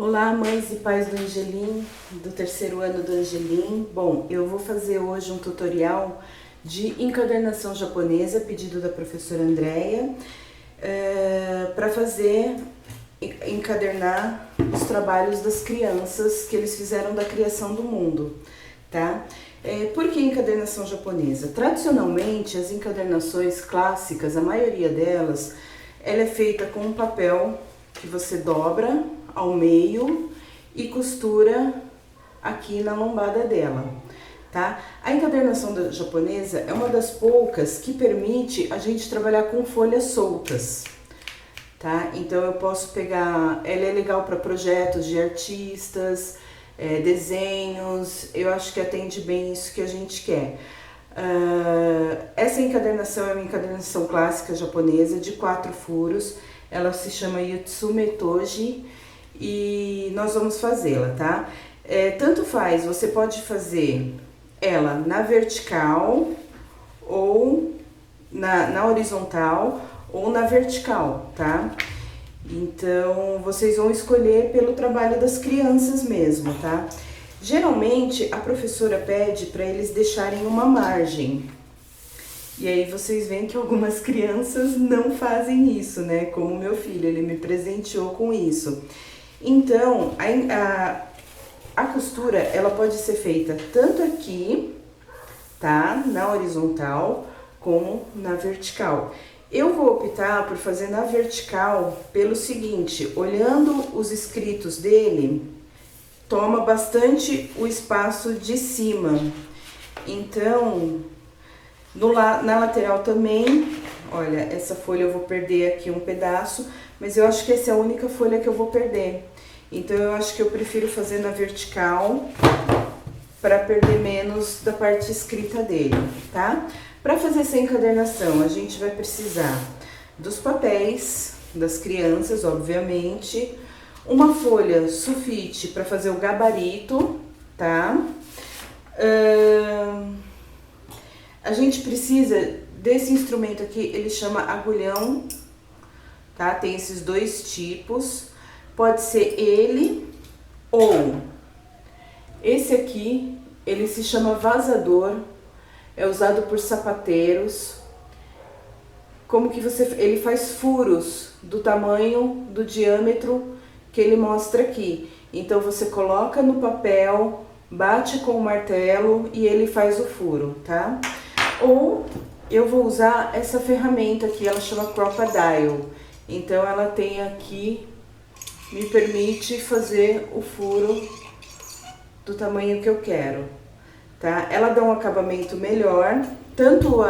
Olá, mães e pais do Angelim, do terceiro ano do Angelim. Bom, eu vou fazer hoje um tutorial de encadernação japonesa, pedido da professora Andréia, para encadernar os trabalhos das crianças que eles fizeram da criação do mundo, tá? Por que encadernação japonesa? Tradicionalmente, as encadernações clássicas, a maioria delas, ela é feita com um papel que você dobra ao meio e costura aqui na lombada dela, tá? A encadernação japonesa é uma das poucas que permite a gente trabalhar com folhas soltas, tá? Então eu posso pegar, ela é legal para projetos de artistas, desenhos, eu acho que atende bem isso que a gente quer. Essa encadernação é uma encadernação clássica japonesa de 4 furos, ela se chama Yutsume Toji e nós vamos fazê-la, tá? Tanto faz, você pode fazer ela na vertical ou na horizontal ou na vertical, tá? Então, vocês vão escolher pelo trabalho das crianças mesmo, tá? Geralmente, a professora pede para eles deixarem uma margem. E aí vocês veem que algumas crianças não fazem isso, né? Como o meu filho, ele me presenteou com isso. Então, a costura, ela pode ser feita tanto aqui, tá? Na horizontal, como na vertical. Eu vou optar por fazer na vertical pelo seguinte, olhando os escritos dele, toma bastante o espaço de cima. Então, na lateral também, olha, essa folha eu vou perder aqui um pedaço, mas eu acho que essa é a única folha que eu vou perder. Então, eu acho que eu prefiro fazer na vertical para perder menos da parte escrita dele, tá? Para fazer essa encadernação, a gente vai precisar dos papéis das crianças, obviamente, uma folha sulfite para fazer o gabarito, tá? A gente precisa desse instrumento aqui, ele chama agulhão, tá? Tem esses dois tipos, pode ser ele ou esse aqui, ele se chama vazador, é usado por sapateiros. Como que ele faz furos do tamanho, do diâmetro que ele mostra aqui. Então você coloca no papel, bate com o martelo e ele faz o furo, tá? Ou eu vou usar essa ferramenta aqui, ela chama Crop-A-Dial. Então ela tem aqui, me permite fazer o furo do tamanho que eu quero, tá? Ela dá um acabamento melhor, tanto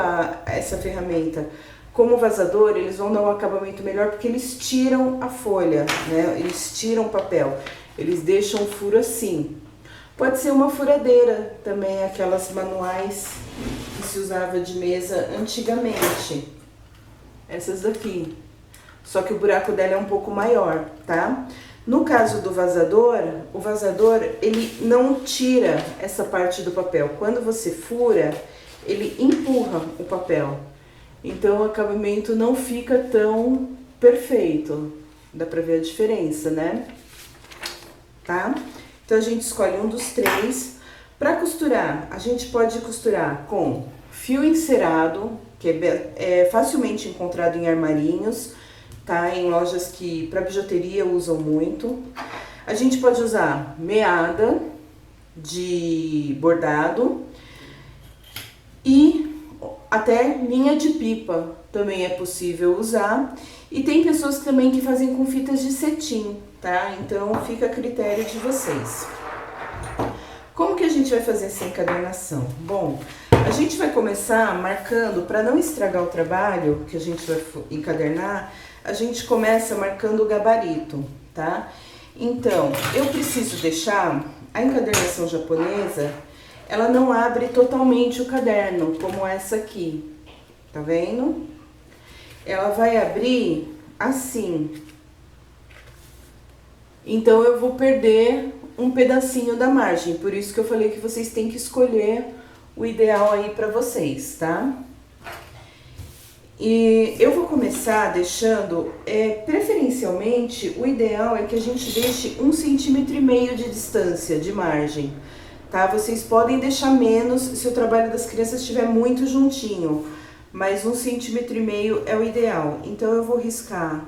essa ferramenta como o vazador, eles vão dar um acabamento melhor porque eles tiram a folha, né? Eles tiram o papel, eles deixam o furo assim. Pode ser uma furadeira também, aquelas manuais que se usava de mesa antigamente. Essas daqui. Só que o buraco dela é um pouco maior, tá? No caso do vazador, o vazador, ele não tira essa parte do papel. Quando você fura, ele empurra o papel. Então o acabamento não fica tão perfeito. Dá pra ver a diferença, né? Tá? Então a gente escolhe um dos três. Para costurar, a gente pode costurar com fio encerado, que é facilmente encontrado em armarinhos, tá? Em lojas que para bijuteria usam muito. A gente pode usar meada de bordado e até linha de pipa também é possível usar. E tem pessoas também que fazem com fitas de cetim, tá? Então fica a critério de vocês. Como que a gente vai fazer essa encadernação? Bom, a gente vai começar marcando, para não estragar o trabalho que a gente vai encadernar, a gente começa marcando o gabarito, tá? Então, eu preciso deixar a encadernação japonesa, ela não abre totalmente o caderno, como essa aqui, tá vendo? Ela vai abrir assim. Então, eu vou perder um pedacinho da margem, por isso que eu falei que vocês têm que escolher o ideal aí pra vocês, tá? E eu vou começar deixando, preferencialmente, o ideal é que a gente deixe 1,5 cm de distância, de margem, tá? Vocês podem deixar menos se o trabalho das crianças estiver muito juntinho, mas 1,5 cm é o ideal. Então, eu vou riscar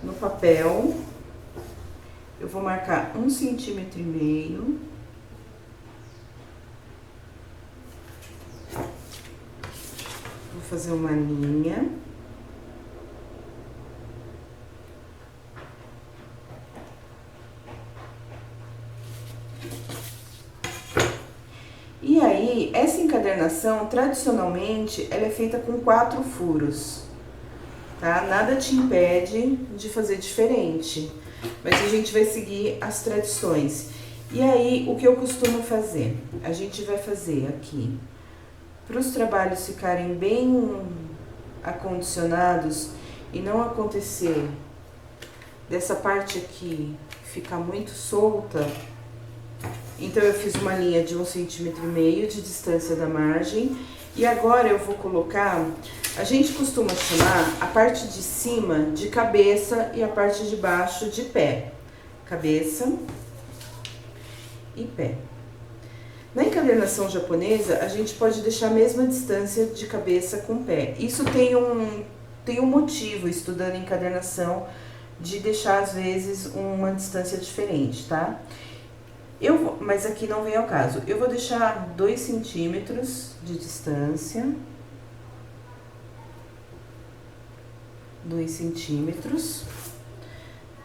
no papel, eu vou marcar 1,5 cm. Vou fazer uma linha. E aí, essa encadernação, tradicionalmente, ela é feita com 4 furos, tá? Nada te impede de fazer diferente, mas a gente vai seguir as tradições. E aí, o que eu costumo fazer? A gente vai fazer aqui, para os trabalhos ficarem bem acondicionados e não acontecer dessa parte aqui ficar muito solta, então eu fiz uma linha de 1,5 cm de distância da margem. E agora eu vou colocar, a gente costuma chamar a parte de cima de cabeça e a parte de baixo de pé. Cabeça e pé. Na encadernação japonesa, a gente pode deixar a mesma distância de cabeça com pé. Isso tem um motivo, estudando encadernação, de deixar às vezes uma distância diferente, tá? Mas aqui não vem ao caso. Eu vou deixar 2 centímetros de distância. 2 centímetros,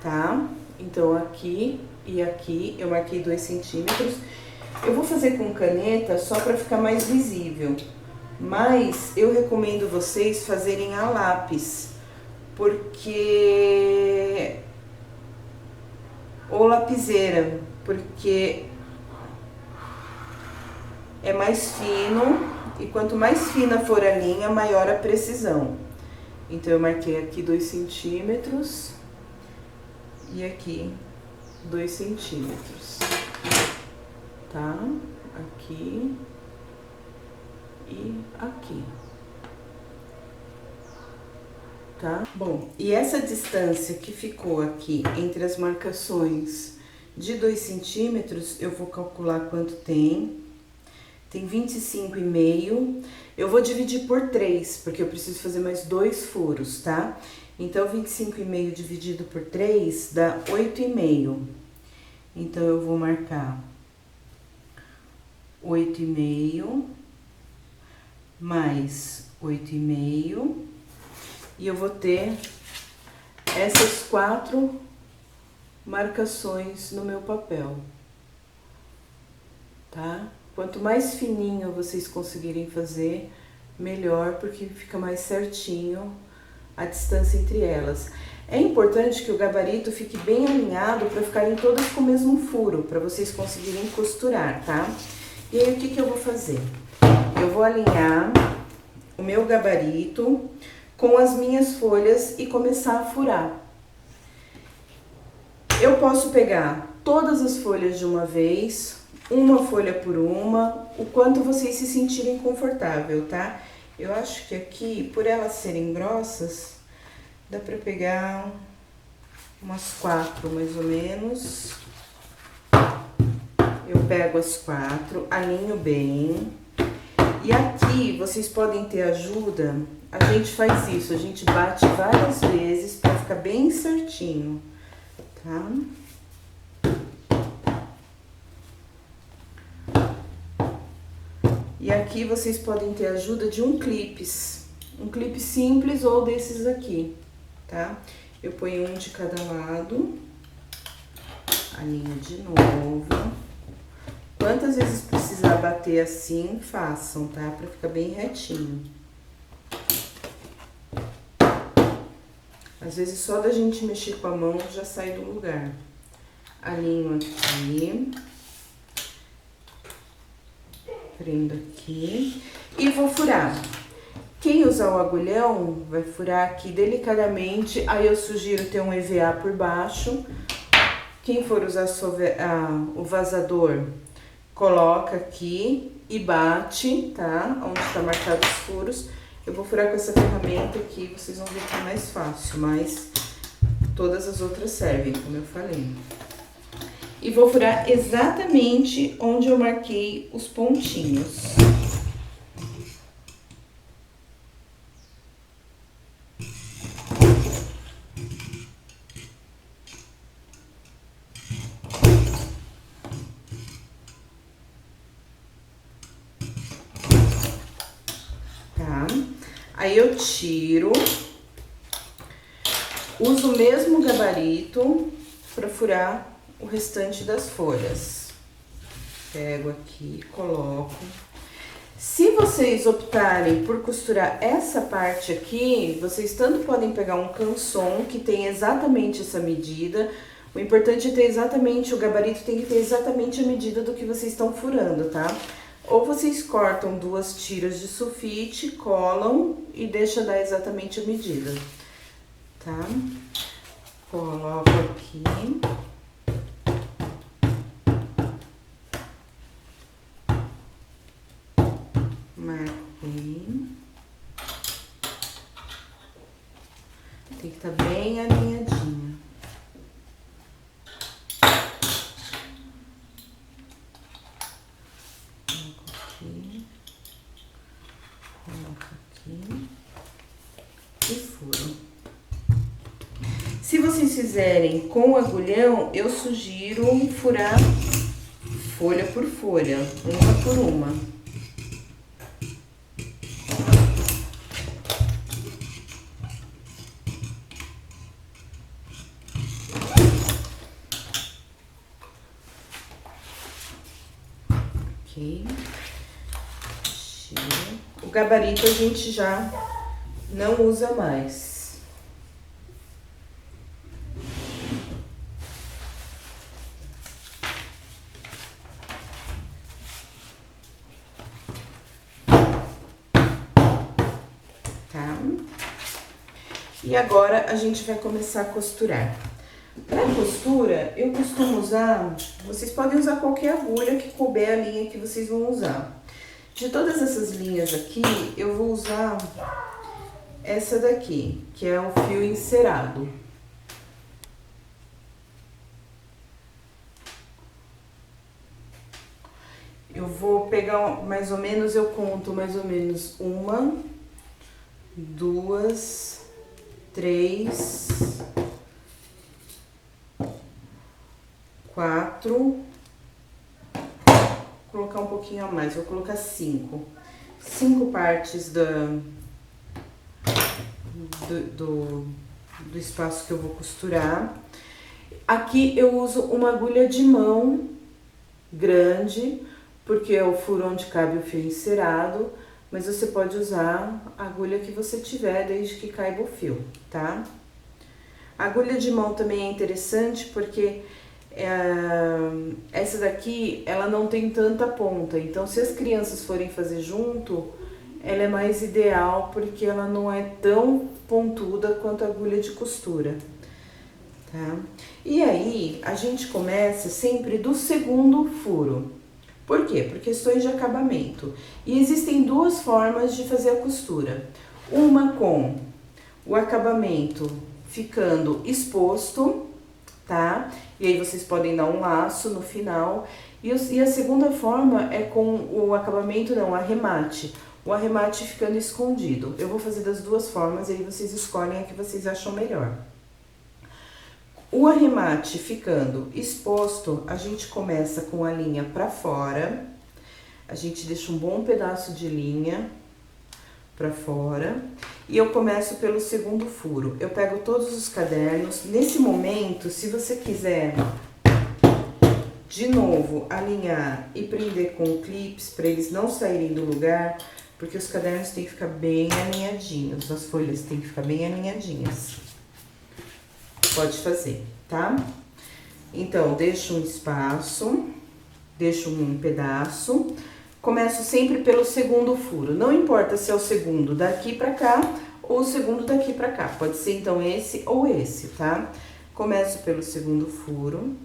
tá? Então, aqui e aqui eu marquei 2 centímetros. Eu vou fazer com caneta só para ficar mais visível, mas eu recomendo vocês fazerem a lápis, porque... ou lapiseira, porque é mais fino e quanto mais fina for a linha, maior a precisão. Então, eu marquei aqui 2 centímetros e aqui 2 centímetros, tá? Aqui e aqui, tá? Bom, e essa distância que ficou aqui entre as marcações de 2 centímetros, eu vou calcular quanto tem. Tem 25,5. Eu vou dividir por 3, porque eu preciso fazer mais 2 furos, tá? Então, 25,5 dividido por 3 dá 8,5. Então, eu vou marcar 8,5 mais 8,5. E eu vou ter essas 4 marcações no meu papel, tá? Quanto mais fininho vocês conseguirem fazer, melhor, porque fica mais certinho a distância entre elas. É importante que o gabarito fique bem alinhado para ficarem todas com o mesmo furo, para vocês conseguirem costurar, tá? E aí, o que eu vou fazer? Eu vou alinhar o meu gabarito com as minhas folhas e começar a furar. Eu posso pegar todas as folhas de uma vez, uma folha por uma, o quanto vocês se sentirem confortável, tá? Eu acho que aqui, por elas serem grossas, dá pra pegar umas 4, mais ou menos. Eu pego as 4, alinho bem. E aqui, vocês podem ter ajuda, a gente faz isso, a gente bate várias vezes pra ficar bem certinho. Tá? E aqui vocês podem ter ajuda de um clipe simples ou desses aqui, tá? Eu ponho um de cada lado, alinho de novo. Quantas vezes precisar bater assim, façam, tá? Pra ficar bem retinho. Às vezes, só da gente mexer com a mão já sai do lugar. Alinho aqui. Prendo aqui. E vou furar. Quem usar o agulhão vai furar aqui delicadamente. Aí eu sugiro ter um EVA por baixo. Quem for usar o vazador, coloca aqui e bate, tá? Onde tá marcado os furos. Eu vou furar com essa ferramenta aqui, vocês vão ver que é mais fácil, mas todas as outras servem, como eu falei. E vou furar exatamente onde eu marquei os pontinhos. Tá? Aí eu tiro, uso o mesmo gabarito para furar o restante das folhas. Pego aqui, coloco. Se vocês optarem por costurar essa parte aqui, vocês tanto podem pegar um canson que tem exatamente essa medida. O importante é ter exatamente, o gabarito tem que ter exatamente a medida do que vocês estão furando, tá? Ou vocês cortam 2 tiras de sulfite, colam e deixa dar exatamente a medida, tá? Coloco aqui. Marquei. Tem que estar bem alinhadinha. Coloco aqui e furo. Se vocês fizerem com agulhão, eu sugiro furar folha por folha, uma por uma. Ok. O gabarito a gente já não usa mais. Tá? E agora a gente vai começar a costurar. Para costura, eu costumo usar, vocês podem usar qualquer agulha que couber a linha que vocês vão usar. De todas essas linhas aqui, eu vou usar essa daqui, que é o fio encerado. Eu vou pegar mais ou menos, eu conto mais ou menos 1, 2, 3, 4, vou colocar um pouquinho a mais, vou colocar 5 partes do espaço que eu vou costurar. Aqui eu uso uma agulha de mão grande, porque é o furo onde cabe o fio encerado, mas você pode usar a agulha que você tiver, desde que caiba o fio, tá? A agulha de mão também é interessante porque essa daqui, ela não tem tanta ponta, então se as crianças forem fazer junto, ela é mais ideal porque ela não é tão pontuda quanto a agulha de costura, tá? E aí, a gente começa sempre do segundo furo. Por quê? Por questões de acabamento. E existem 2 formas de fazer a costura. Uma com o acabamento ficando exposto, tá? E aí vocês podem dar um laço no final. E a segunda forma é com o acabamento, não, arremate. O arremate ficando escondido. Eu vou fazer das 2 formas e aí vocês escolhem a que vocês acham melhor. O arremate ficando exposto, a gente começa com a linha pra fora. A gente deixa um bom pedaço de linha pra fora. E eu começo pelo segundo furo. Eu pego todos os cadernos. Nesse momento, se você quiser, de novo, alinhar e prender com clips para eles não saírem do lugar, porque os cadernos têm que ficar bem alinhadinhos, as folhas têm que ficar bem alinhadinhas. Pode fazer, tá? Então, deixo um espaço, deixo um pedaço. Começo sempre pelo segundo furo. Não importa se é o segundo daqui pra cá ou o segundo daqui pra cá. Pode ser, então, esse ou esse, tá? Começo pelo segundo furo.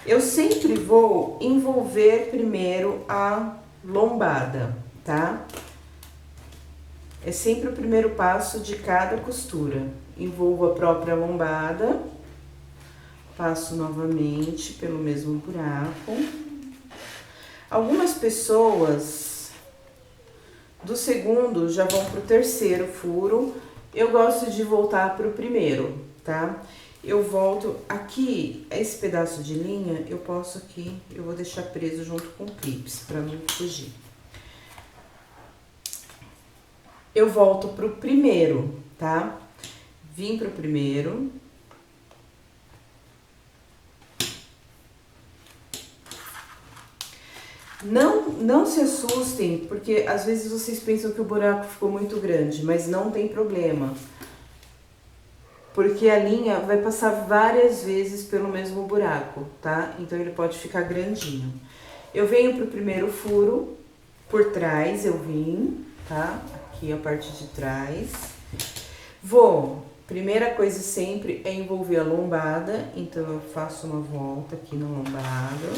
Eu sempre vou envolver primeiro lombada, tá? É sempre o primeiro passo de cada costura. Envolvo a própria lombada, passo novamente pelo mesmo buraco. Algumas pessoas do segundo já vão pro terceiro furo. Eu gosto de voltar pro primeiro, tá? Eu volto aqui, esse pedaço de linha, eu posso aqui, eu vou deixar preso junto com clips, pra não fugir. Eu volto pro primeiro, tá? Vim pro primeiro. Não se assustem, porque às vezes vocês pensam que o buraco ficou muito grande, mas não tem problema. Porque a linha vai passar várias vezes pelo mesmo buraco, tá? Então ele pode ficar grandinho. Eu venho pro primeiro furo, por trás eu vim, tá? Aqui a parte de trás. Primeira coisa sempre é envolver a lombada, então eu faço uma volta aqui na lombada.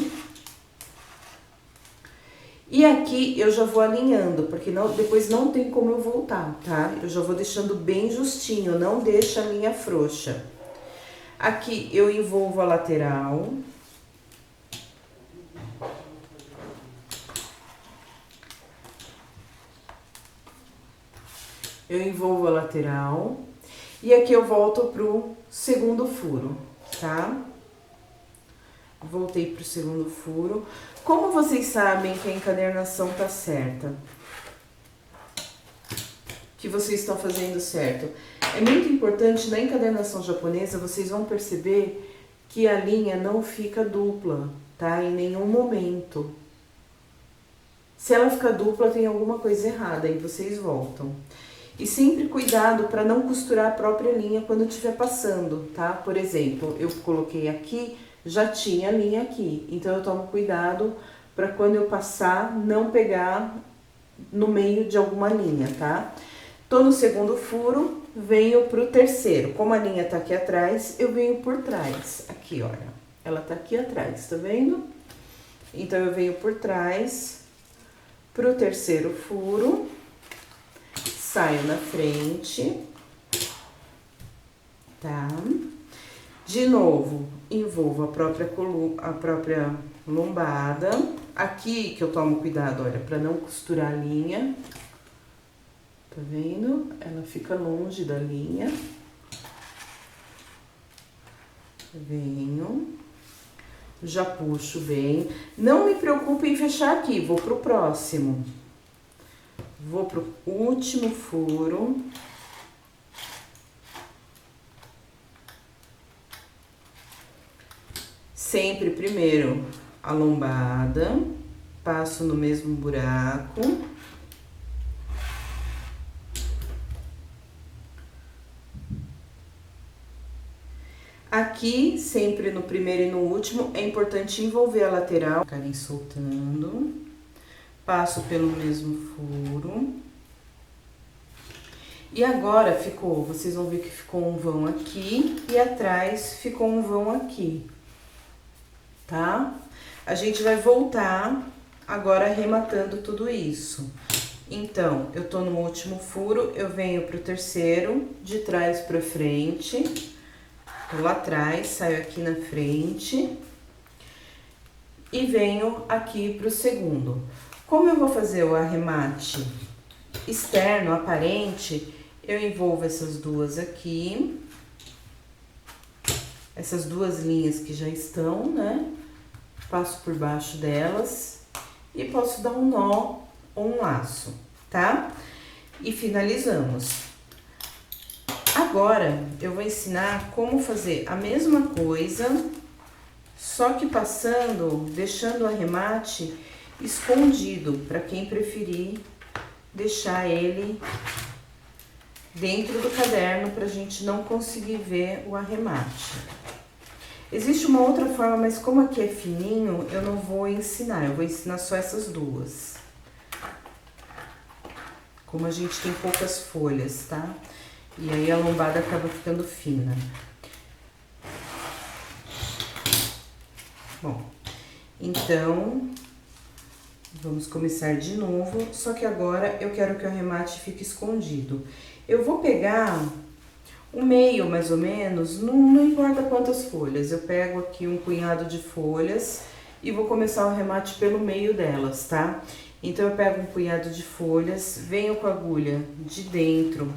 E aqui eu já vou alinhando, porque depois não tem como eu voltar, tá? Eu já vou deixando bem justinho, não deixa a linha frouxa. Aqui eu envolvo a lateral. Eu envolvo a lateral. E aqui eu volto pro segundo furo, tá? Voltei pro segundo furo. Como vocês sabem que a encadernação tá certa? Que vocês estão fazendo certo? É muito importante, na encadernação japonesa, vocês vão perceber que a linha não fica dupla, tá? Em nenhum momento. Se ela ficar dupla, tem alguma coisa errada, aí vocês voltam. E sempre cuidado para não costurar a própria linha quando estiver passando, tá? Por exemplo, eu coloquei aqui, já tinha linha aqui, então eu tomo cuidado para quando eu passar não pegar no meio de alguma linha, tá? Tô no segundo furo, venho pro terceiro. Como a linha tá aqui atrás, eu venho por trás. Aqui, olha, ela tá aqui atrás, tá vendo? Então eu venho por trás pro terceiro furo, saio na frente, tá? De novo, envolvo a própria lombada. Aqui que eu tomo cuidado, olha, pra não costurar a linha. Tá vendo? Ela fica longe da linha. Venho. Já puxo bem. Não me preocupe em fechar aqui, vou pro próximo. Vou pro último furo. Sempre primeiro a lombada, passo no mesmo buraco. Aqui, sempre no primeiro e no último, é importante envolver a lateral, ficarem soltando. Passo pelo mesmo furo. E agora ficou, vocês vão ver que ficou um vão aqui e atrás ficou um vão aqui. Tá? A gente vai voltar agora arrematando tudo isso. Então, eu tô no último furo, eu venho pro terceiro, de trás pra frente, tô lá atrás, saio aqui na frente e venho aqui pro segundo. Como eu vou fazer o arremate externo, aparente, eu envolvo essas duas aqui. Essas duas linhas que já estão, né? Passo por baixo delas e posso dar um nó ou um laço, tá? E finalizamos. Agora, eu vou ensinar como fazer a mesma coisa, só que passando, deixando o arremate escondido, para quem preferir deixar ele dentro do caderno, pra gente não conseguir ver o arremate. Existe uma outra forma, mas como aqui é fininho, eu não vou ensinar, eu vou ensinar só essas duas. Como a gente tem poucas folhas, tá? E aí a lombada acaba ficando fina. Bom, então, Vamos começar de novo, só que agora eu quero que o arremate fique escondido. Eu vou pegar o meio, mais ou menos, não importa quantas folhas. Eu pego aqui um punhado de folhas e vou começar o arremate pelo meio delas, tá? Então, eu pego um punhado de folhas, venho com a agulha de dentro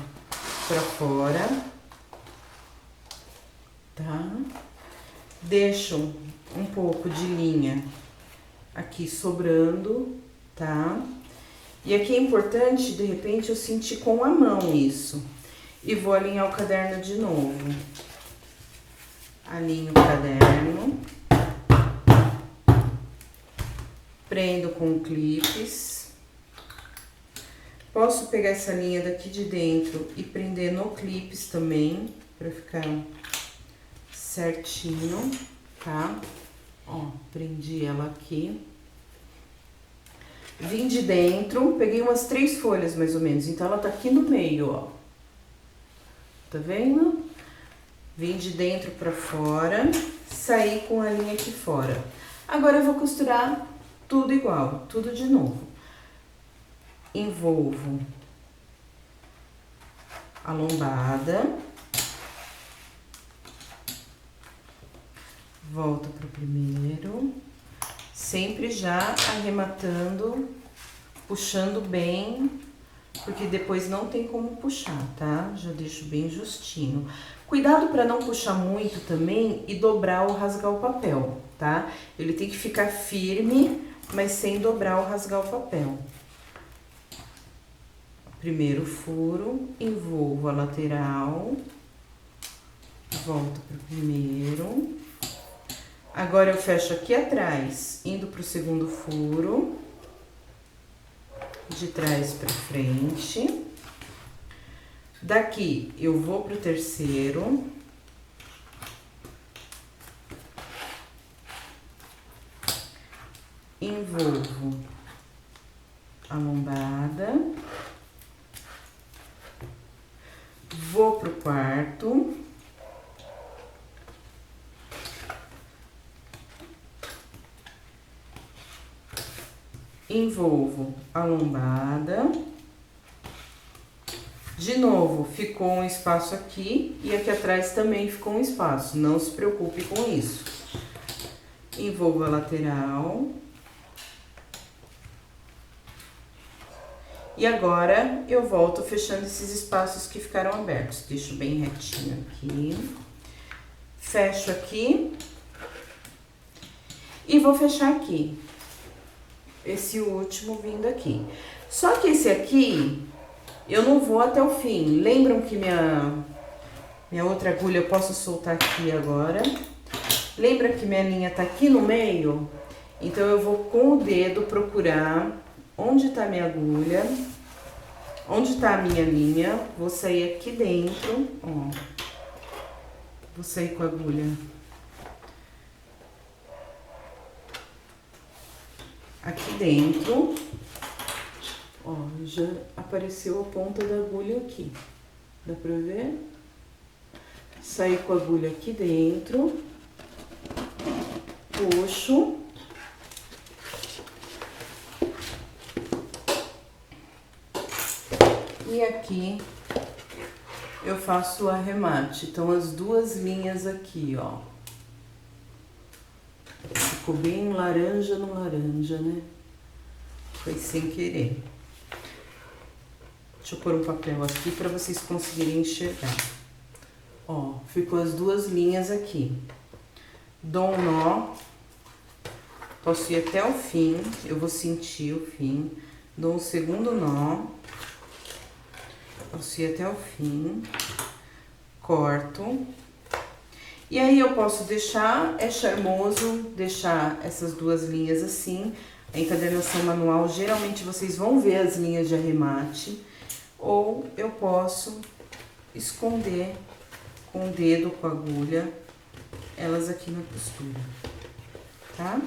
pra fora, tá? Deixo um pouco de linha aqui sobrando, tá? E aqui é importante, de repente, eu sentir com a mão isso. E vou alinhar o caderno de novo. Alinho o caderno. Prendo com clipes. Posso pegar essa linha daqui de dentro e prender no clipes também, pra ficar certinho, tá? Ó, prendi ela aqui. Vim de dentro, peguei umas 3 folhas mais ou menos, então ela tá aqui no meio, ó. Tá vendo? Vim de dentro pra fora, saí com a linha aqui fora. Agora eu vou costurar tudo igual, tudo de novo. Envolvo a lombada. Volto pro primeiro. Sempre já arrematando, puxando bem, porque depois não tem como puxar, tá? Já deixo bem justinho. Cuidado para não puxar muito também e dobrar ou rasgar o papel, tá? Ele tem que ficar firme, mas sem dobrar ou rasgar o papel. Primeiro furo, envolvo a lateral, volto pro primeiro. Agora eu fecho aqui atrás, indo pro segundo furo, de trás pra frente. Daqui eu vou pro terceiro. Envolvo a lombada. Vou pro quarto. Envolvo a lombada. De novo, ficou um espaço aqui e aqui atrás também ficou um espaço. Não se preocupe com isso. Envolvo a lateral. E agora, eu volto fechando esses espaços que ficaram abertos. Deixo bem retinho aqui. Fecho aqui. E vou fechar aqui. Esse último vindo aqui. Só que esse aqui, eu não vou até o fim. Lembram que minha outra agulha eu posso soltar aqui agora? Lembra que minha linha tá aqui no meio? Então, eu vou com o dedo procurar onde tá minha agulha, onde tá a minha linha. Vou sair aqui dentro, ó. Vou sair com a agulha aqui dentro, ó, já apareceu a ponta da agulha aqui, dá pra ver? Saí com a agulha aqui dentro, puxo, e aqui eu faço o arremate. Então, as duas linhas aqui, ó. Ficou bem laranja no laranja, né? Foi sem querer. Deixa eu pôr um papel aqui para vocês conseguirem enxergar. Ó, ficou as duas linhas aqui. Dou um nó. Posso ir até o fim. Eu vou sentir o fim. Dou um segundo nó. Posso ir até o fim. Corto. E aí, eu posso deixar, é charmoso, deixar essas duas linhas assim. A encadernação manual, geralmente, vocês vão ver as linhas de arremate. Ou eu posso esconder com o dedo, com a agulha, elas aqui na costura, tá?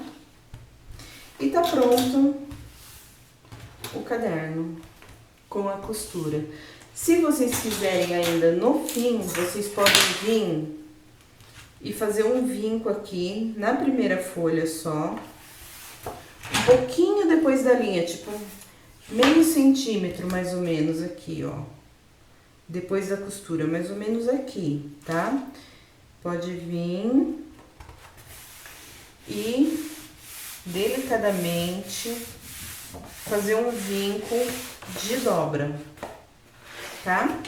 E tá pronto o caderno com a costura. Se vocês quiserem ainda no fim, vocês podem vir e fazer um vinco aqui na primeira folha só, um pouquinho depois da linha, tipo meio centímetro mais ou menos aqui, ó. Depois da costura, mais ou menos aqui, tá? Pode vir e delicadamente fazer um vinco de dobra, tá?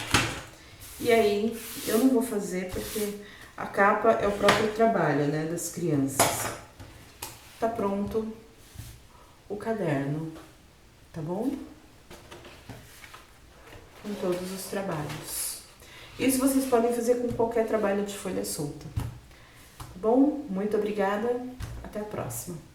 E aí, eu não vou fazer porque a capa é o próprio trabalho, né, das crianças. Tá pronto o caderno, tá bom? Com todos os trabalhos. Isso vocês podem fazer com qualquer trabalho de folha solta. Tá bom? Muito obrigada. Até a próxima.